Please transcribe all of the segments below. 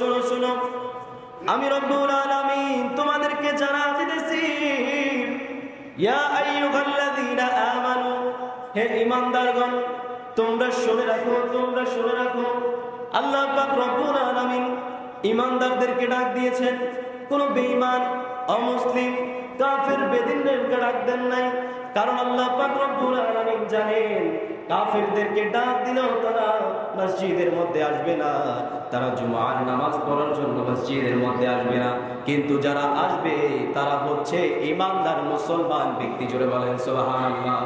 শোনো শোনো, আমি রব্বুল আলামিন তোমাদেরকে জানা দিতেছি, ইয়া আইয়ুহাল্লাযীনা আমানু, হে ঈমানদারগণ, তোমরা শুনে রাখো, তোমরা শুনে রাখো। আল্লাহ পাক রব্বুল আলামিন ঈমানদারদেরকে ডাক দিয়েছেন, কোন বেঈমান, অমুসলিম, কাফের, বেদিনদেরকে ডাক দেন নাই। কারণ আল্লাহ পাক রব্বুল আলামিন জানেন কাফেরদেরকে ডাক দিলেও তারা মসজিদের মধ্যে আসবে না, তারা জুমার নামাজ পড়ার জন্য মসজিদের মধ্যে আসবে না। কিন্তু যারা আসবে তারা হচ্ছে ঈমানদার মুসলমান ব্যক্তি। জোরে বলেন সুবহানাল্লাহ।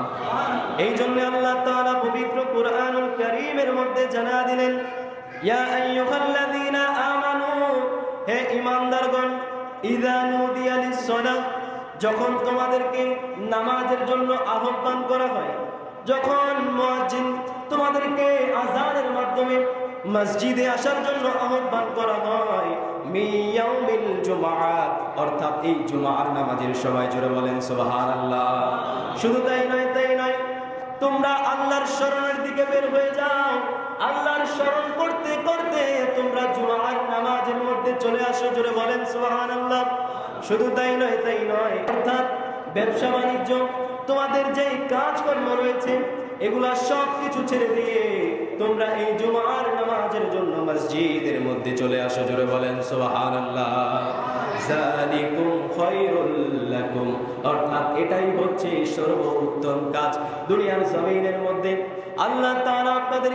এই জন্য আল্লাহ তাআলা পবিত্র কুরআনুল কারীমের মধ্যে জানা দিলেন, ইয়া আইয়ুহাল্লাযীনা আমানু, হে ঈমানদারগণ, ইযা নুদিয়া লিস-সালাহ, যখন তোমাদেরকে নামাজের জন্য আহ্বান করা হয়, যখন মুয়াজ্জিন তোমাদেরকে আযানের মাধ্যমে মসজিদে আসার জন্য আহ্বান করা হয়, মিয়াউমিল জুমআহ, অর্থাৎ এই জুমার নামাজের সময়। জোরে বলেন সুবহানাল্লাহ। শুধু তাই নয়, তাই নয়, তোমরা আল্লাহর শরণের দিকে বের হয়ে যাও। আল্লাহর শরণ করতে করতে তোমরা জুমার নামাজের মধ্যে চলে আসো। জোরে বলেন সুবহানাল্লাহ। শুধু তাই নয়, তাই নয়, অর্থাৎ ব্যবসা বাণিজ্য, তোমাদের যেই কাজকর্ম রয়েছে, এগুলা সব কিছু ছেড়ে দিয়ে তোমরা এই জুমার নামাজের জন্য মসজিদের মধ্যে চলে আসো। জোরে বলেন সুবহানাল্লাহ। যালিকুম খায়রুল লাকুম, অর্থাৎ এটাই হচ্ছে সর্বোত্তম কাজ দুনিয়ার জমিনের মধ্যে। আল্লাহ তাআলা আপনাদের